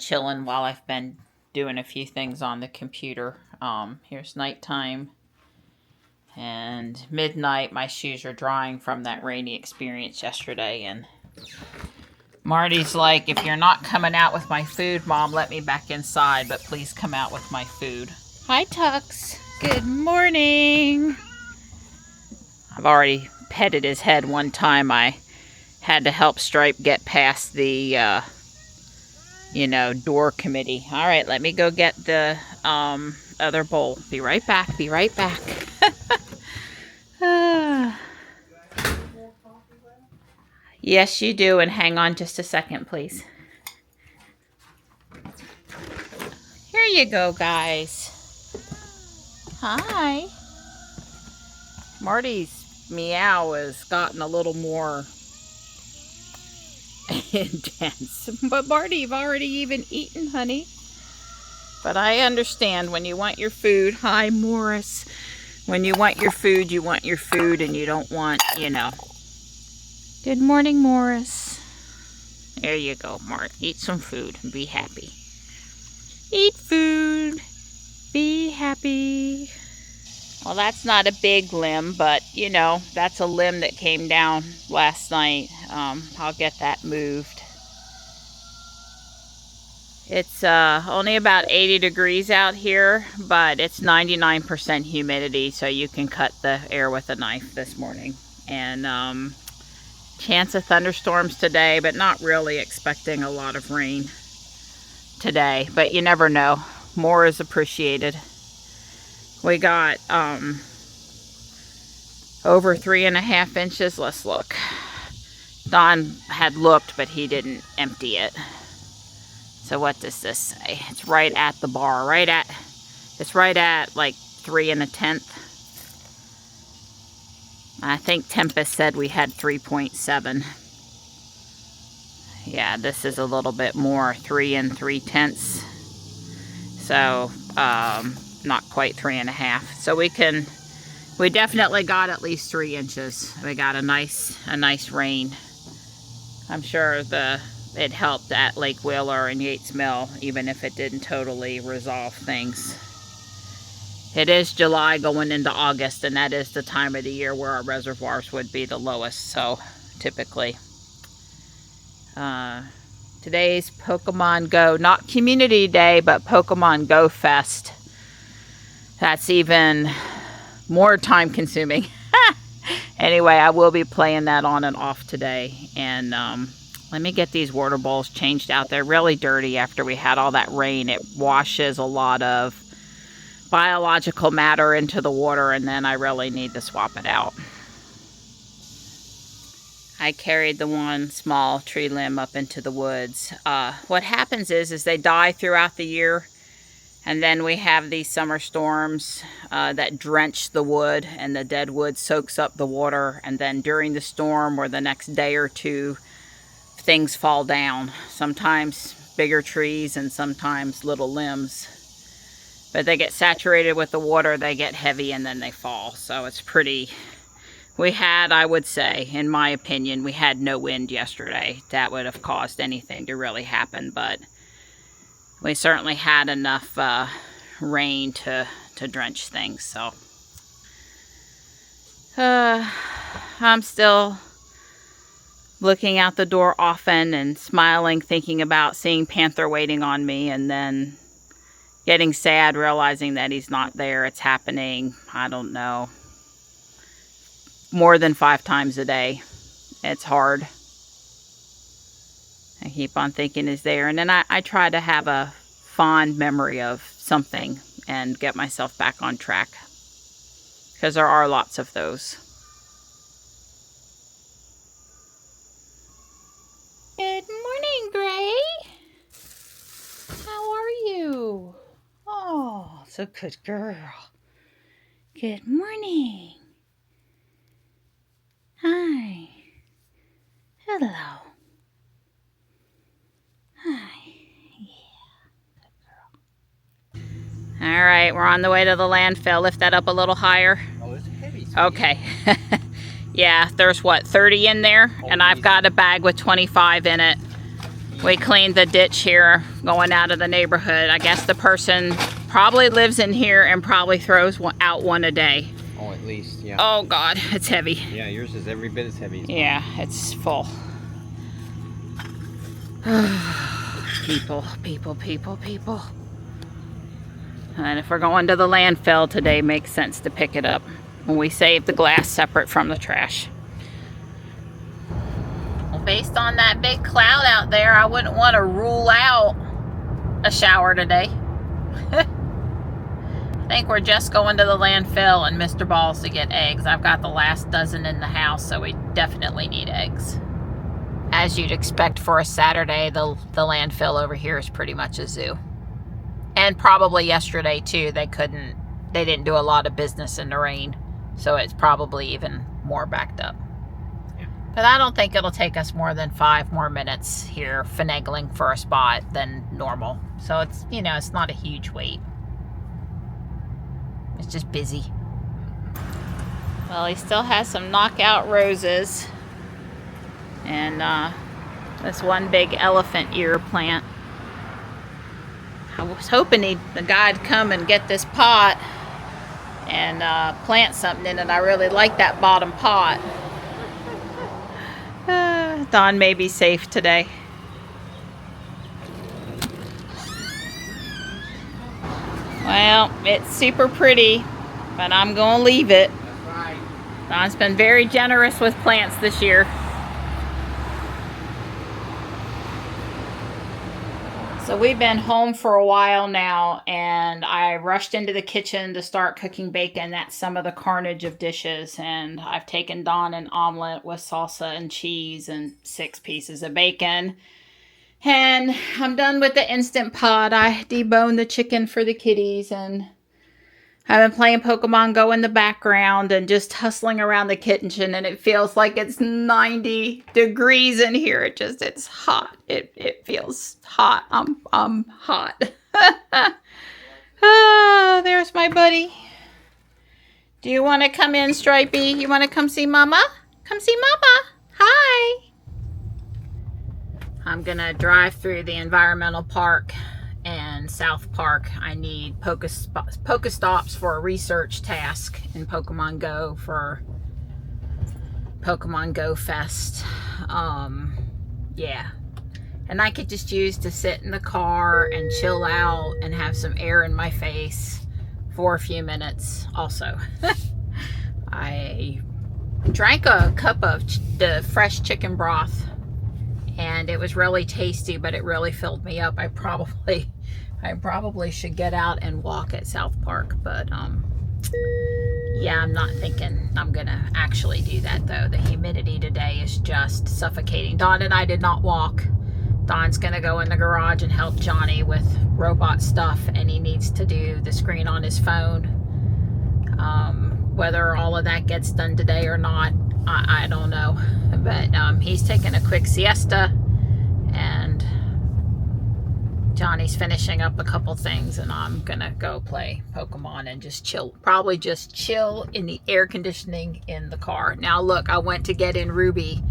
chilling while I've been doing a few things on the computer. Here's nighttime and midnight. My shoes are drying from that rainy experience yesterday, and Marty's like, if you're not coming out with my food, Mom, let me back inside, but please come out with my food. Hi, Tux. Good morning. I've already petted his head one time. I had to help Stripe get past the, door committee. All right, let me go get the other bowl. Be right back. Be right back. Yes, you do. And hang on just a second, please. Here you go, guys. Hi. Marty's meow has gotten a little more intense. But Marty, you've already even eaten, honey. But I understand when you want your food. Hi, Morris. When you want your food, and you don't want, Good morning, Morris. There you go, Mart. Eat some food and be happy. Eat food. Be happy. Well, that's not a big limb, but, that's a limb that came down last night. I'll get that moved. It's only about 80 degrees out here, but it's 99% humidity, so you can cut the air with a knife this morning. And chance of thunderstorms today, but not really expecting a lot of rain today. But you never know. More is appreciated. We got over 3.5 inches. Let's look. Don had looked, but he didn't empty it. So what does this say? It's right at the bar. It's right at like 3 1/10. I think Tempest said we had 3.7. Yeah, this is a little bit more, 3 3/10. So, not quite 3.5. So we definitely got at least 3 inches. We got a nice rain. I'm sure it helped at Lake Wheeler and Yates Mill, even if it didn't totally resolve things. It is July going into August, and that is the time of the year where our reservoirs would be the lowest, so typically. Today's Pokemon Go, not Community Day, but Pokemon Go Fest. That's even more time consuming. Anyway, I will be playing that on and off today, and let me get these water bowls changed out. They're really dirty after we had all that rain. It washes a lot of biological matter into the water, and then I really need to swap it out. I carried the one small tree limb up into the woods. What happens is they die throughout the year, and then we have these summer storms that drench the wood, and the dead wood soaks up the water, and then during the storm or the next day or two, things fall down. Sometimes bigger trees and sometimes little limbs. But they get saturated with the water, they get heavy, and then they fall. So it's pretty... We had, I would say, in my opinion, we had no wind yesterday. That would have caused anything to really happen. But we certainly had enough rain to drench things. So I'm still looking out the door often and smiling, thinking about seeing Panther waiting on me, and then getting sad, realizing that he's not there. It's happening, I don't know, more than 5 times a day. It's hard. I keep on thinking he's there. And then I try to have a fond memory of something and get myself back on track. Because there are lots of those. Good morning, Gray. How are you? Oh, so good girl. Good morning. Hi. Hello. Hi. Yeah. Good girl. All right, we're on the way to the landfill. Lift that up a little higher. Oh, it's heavy. Okay. Yeah, there's what, 30 in there? And I've got a bag with 25 in it. We cleaned the ditch here going out of the neighborhood. I guess the person probably lives in here and probably throws out one a day. Oh, at least, yeah. Oh God, it's heavy. Yeah, yours is every bit as heavy as mine. Yeah, it's full. People, people, people, people. And if we're going to the landfill today, makes sense to pick it up. When we save the glass separate from the trash. Well, based on that big cloud out there, I wouldn't want to rule out a shower today. I think we're just going to the landfill and Mr. Balls to get eggs. I've got the last dozen in the house, so we definitely need eggs. As you'd expect for a Saturday, the landfill over here is pretty much a zoo. And probably yesterday too, they didn't do a lot of business in the rain, so it's probably even more backed up. Yeah. But I don't think it'll take us more than 5 more minutes here finagling for a spot than normal. So it's, you know, it's not a huge wait. It's just busy. Well, he still has some knockout roses and this one big elephant ear plant. I was hoping the guy'd come and get this pot and plant something in it. I really like that bottom pot. Dawn may be safe today. Well, it's super pretty, but I'm going to leave it. That's right. Dawn's been very generous with plants this year. So we've been home for a while now, and I rushed into the kitchen to start cooking bacon. That's some of the carnage of dishes, and I've taken Dawn an omelet with salsa and cheese and 6 pieces of bacon. And I'm done with the Instant Pot. I deboned the chicken for the kitties, and I've been playing Pokemon Go in the background and just hustling around the kitchen, and it feels like it's 90 degrees in here. It's hot. It feels hot. I'm hot. Ah, there's my buddy. Do you want to come in, Stripey? You want to come see Mama? Come see Mama. Hi. I'm gonna drive through the environmental park and South Park. I need Pokestops for a research task in Pokemon Go for Pokemon Go Fest. Yeah. And I could just use to sit in the car and chill out and have some air in my face for a few minutes also. I drank a cup of the fresh chicken broth and it was really tasty, but it really filled me up. I probably should get out and walk at South Park, but yeah, I'm not thinking I'm gonna actually do that though. The humidity today is just suffocating. Dawn and I did not walk. Dawn's gonna go in the garage and help Johnny with robot stuff, and he needs to do the screen on his phone. Whether all of that gets done today or not, I don't know, but he's taking a quick siesta, and Johnny's finishing up a couple things, and I'm gonna go play Pokemon and just chill. Probably just chill in the air conditioning in the car. Now look, I went to get in Ruby,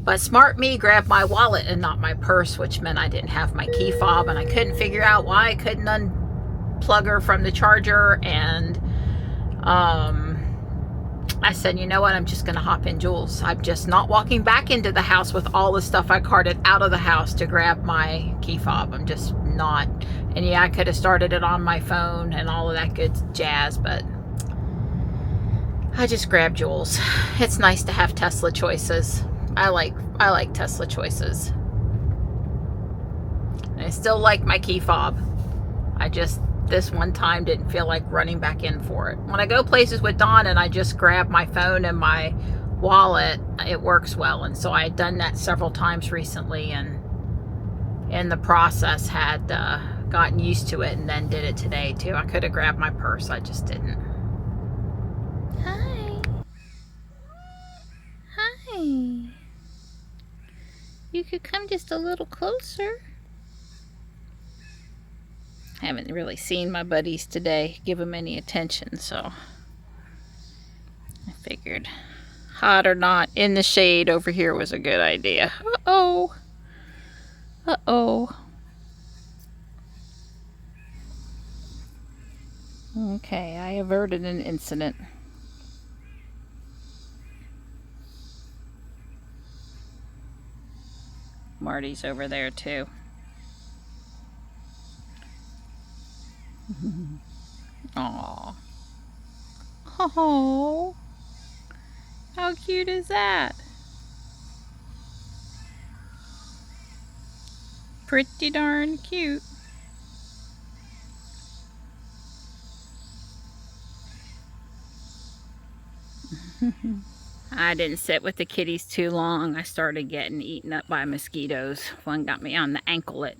but smart me grabbed my wallet and not my purse, which meant I didn't have my key fob, and I couldn't figure out why I couldn't unplug her from the charger, and I said, you know what, I'm just gonna hop in Jules. I'm just not walking back into the house with all the stuff I carted out of the house to grab my key fob. I'm just not. And yeah, I could have started it on my phone and all of that good jazz, but I just grabbed Jules. It's nice to have Tesla choices. I like Tesla choices. And I still like my key fob. I just this one time didn't feel like running back in for it. When I go places with Dawn and I just grab my phone and my wallet, it works well. And so I had done that several times recently, and in the process had gotten used to it, and then did it today too. I could have grabbed my purse, I just didn't. Hi. Hi. You could come just a little closer. I haven't really seen my buddies today, give them any attention, so I figured hot or not, in the shade over here was a good idea. Uh-oh. Uh-oh. Okay, I averted an incident. Marty's over there too. Aww. Oh, how cute is that? Pretty darn cute. I didn't sit with the kitties too long. I started getting eaten up by mosquitoes. One got me on the anklet.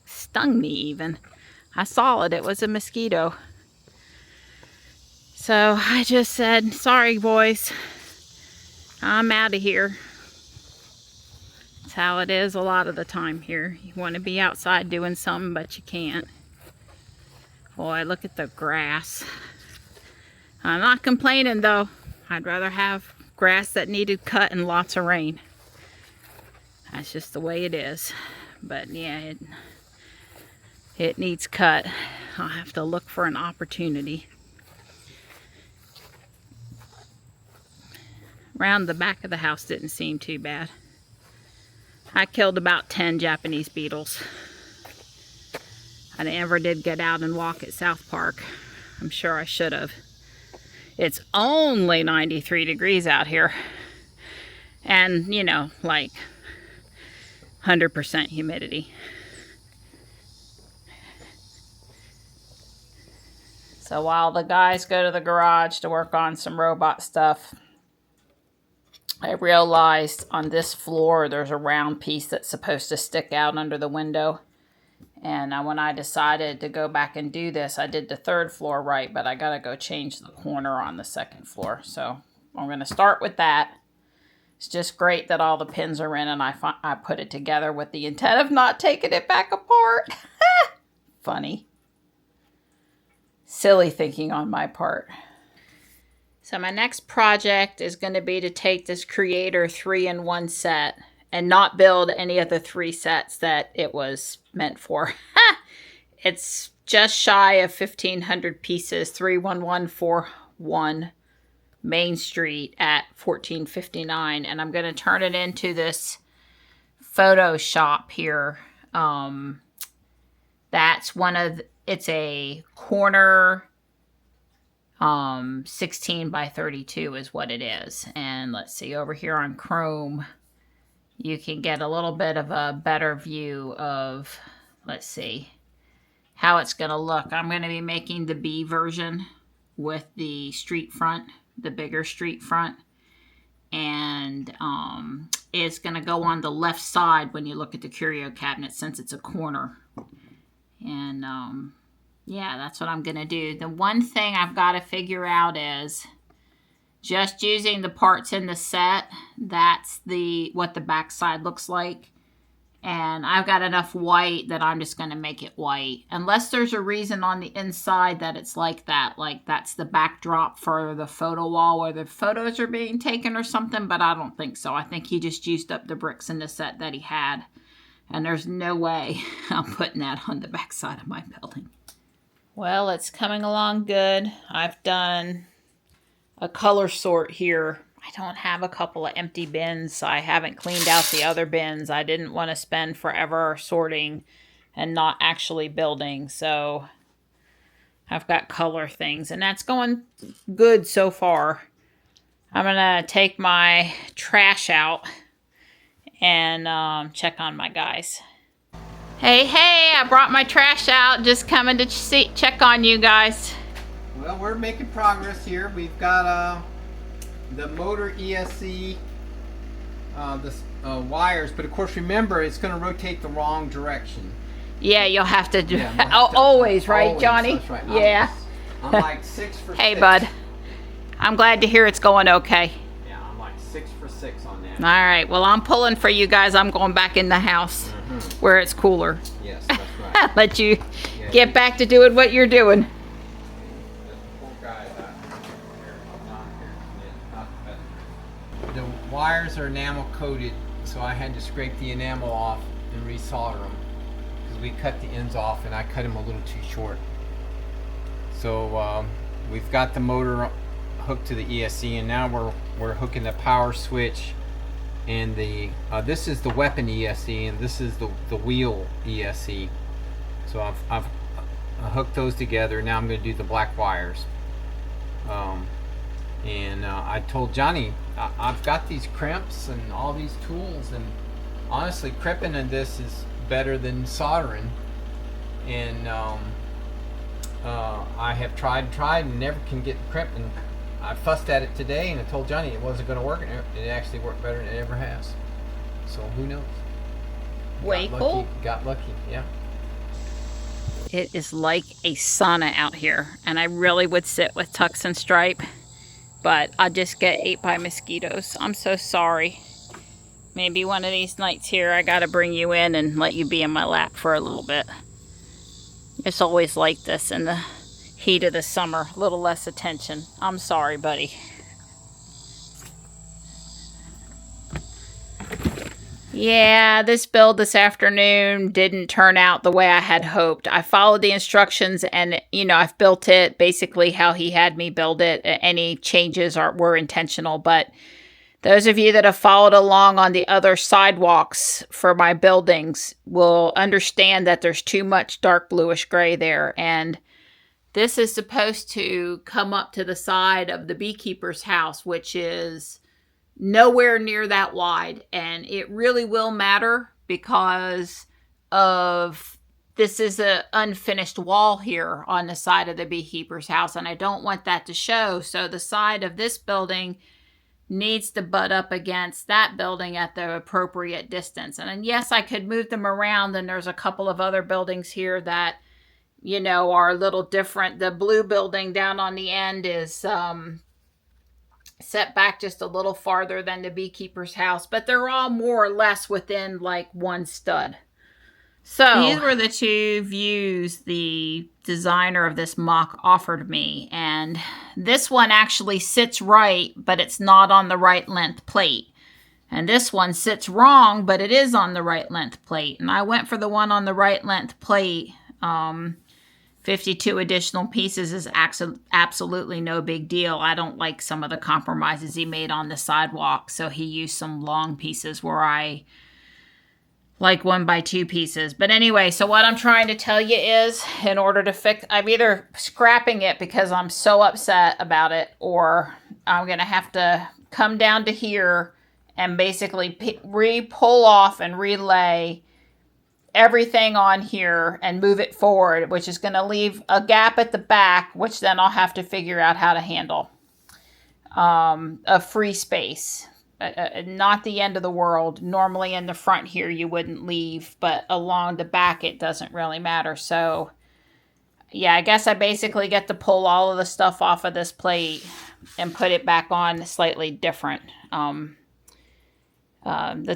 Stung me even. I saw it. It was a mosquito. So I just said, sorry boys. I'm out of here. That's how it is a lot of the time here. You want to be outside doing something, but you can't. Boy, look at the grass. I'm not complaining though. I'd rather have grass that needed cut and lots of rain. That's just the way it is. But yeah, it needs cut. I'll have to look for an opportunity. Around the back of the house didn't seem too bad. I killed about 10 Japanese beetles. I never did get out and walk at South Park. I'm sure I should have. It's only 93 degrees out here. And, you know, like 100% humidity. So while the guys go to the garage to work on some robot stuff, I realized on this floor there's a round piece that's supposed to stick out under the window. And when I decided to go back and do this, I did the third floor right, but I gotta go change the corner on the second floor. So I'm gonna start with that. It's just great that all the pins are in and I put it together with the intent of not taking it back apart. Funny. Silly thinking on my part. So my next project is going to be to take this Creator 3-in-1 set and not build any of the 3 sets that it was meant for. It's just shy of 1,500 pieces, 31141 Main Street at 1459. And I'm going to turn it into this photo shop here. That's it's a corner 16 by 32 is what it is. And let's see, over here on Chrome, you can get a little bit of a better view of, let's see, how it's going to look. I'm going to be making the B version with the street front, the bigger street front. And it's going to go on the left side when you look at the curio cabinet since it's a corner. And yeah, that's what I'm going to do. The one thing I've got to figure out is just using the parts in the set. That's what the back side looks like. And I've got enough white that I'm just going to make it white. Unless there's a reason on the inside that it's like that. Like that's the backdrop for the photo wall where the photos are being taken or something. But I don't think so. I think he just used up the bricks in the set that he had. And there's no way I'm putting that on the back side of my building. Well, it's coming along good. I've done a color sort here. I don't have a couple of empty bins. I haven't cleaned out the other bins. I didn't want to spend forever sorting and not actually building. So I've got color things and that's going good so far. I'm going to take my trash out and check on my guys. Hey, I brought my trash out. Just coming to check on you guys. Well, we're making progress here. We've got the motor ESC, the wires, but of course remember it's going to rotate the wrong direction. Yeah, you'll have to do always, right, always, Johnny? That's right. Yeah. I'm like 6 for 6. Hey, bud. I'm glad to hear it's going okay. Yeah, I'm like 6 for 6 on that. All right. Well, I'm pulling for you guys. I'm going back in the house where it's cooler. Yes, that's right. Let you get back to doing what you're doing. The wires are enamel coated, so I had to scrape the enamel off and resolder them, because we cut the ends off and I cut them a little too short. So we've got the motor hooked to the ESC, and now we're hooking the power switch and the this is the weapon ESC, and this is the wheel ESC. So I've hooked those together. Now I'm going to do the black wires. And I told Johnny I've got these crimps and all these tools, and honestly crimping in this is better than soldering. And I have tried and never can get crimp, and I fussed at it today, and I told Johnny it wasn't going to work, and it actually worked better than it ever has. So who knows? Way cool. Got lucky, yeah. It is like a sauna out here, and I really would sit with Tux and Stripe, but I just get ate by mosquitoes. I'm so sorry. Maybe one of these nights here I gotta bring you in and let you be in my lap for a little bit. It's always like this in the heat of the summer, a little less attention. I'm sorry, buddy. Yeah, this build this afternoon didn't turn out the way I had hoped. I followed the instructions, and I've built it basically how he had me build it. Any changes were intentional, but those of you that have followed along on the other sidewalks for my buildings will understand that there's too much dark bluish gray there, and this is supposed to come up to the side of the beekeeper's house, which is nowhere near that wide. And it really will matter because of this is an unfinished wall here on the side of the beekeeper's house, and I don't want that to show. So the side of this building needs to butt up against that building at the appropriate distance. And yes, I could move them around, and there's a couple of other buildings here that are a little different. The blue building down on the end is set back just a little farther than the beekeeper's house, but they're all more or less within like one stud. So these were the two views the designer of this mock offered me, and this one actually sits right, but it's not on the right length plate. And this one sits wrong, but it is on the right length plate. And I went for the one on the right length plate. 52 additional pieces is absolutely no big deal. I don't like some of the compromises he made on the sidewalk, so he used some long pieces where I like 1x2 pieces. But anyway, so what I'm trying to tell you is, in order to fix, I'm either scrapping it because I'm so upset about it, or I'm going to have to come down to here and basically pull off and relay everything on here and move it forward, which is going to leave a gap at the back, which then I'll have to figure out how to handle. A free space, not the end of the world. Normally in the front here you wouldn't leave, but along the back it doesn't really matter. So yeah, I guess I basically get to pull all of the stuff off of this plate and put it back on slightly different. The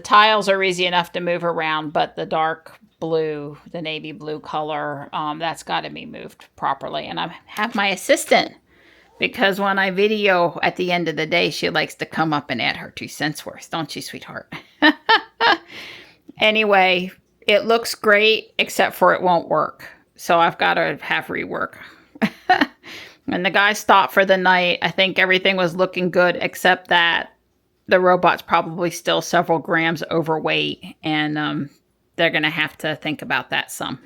tiles are easy enough to move around, but the dark blue, the navy blue color, that's got to be moved properly. And I have my assistant, because when I video at the end of the day, she likes to come up and add her 2 cents worth, don't you, sweetheart? Anyway, it looks great, except for it won't work. So I've got to have rework. When the guy stopped for the night, I think everything was looking good, except that the robot's probably still several grams overweight, and they're going to have to think about that some.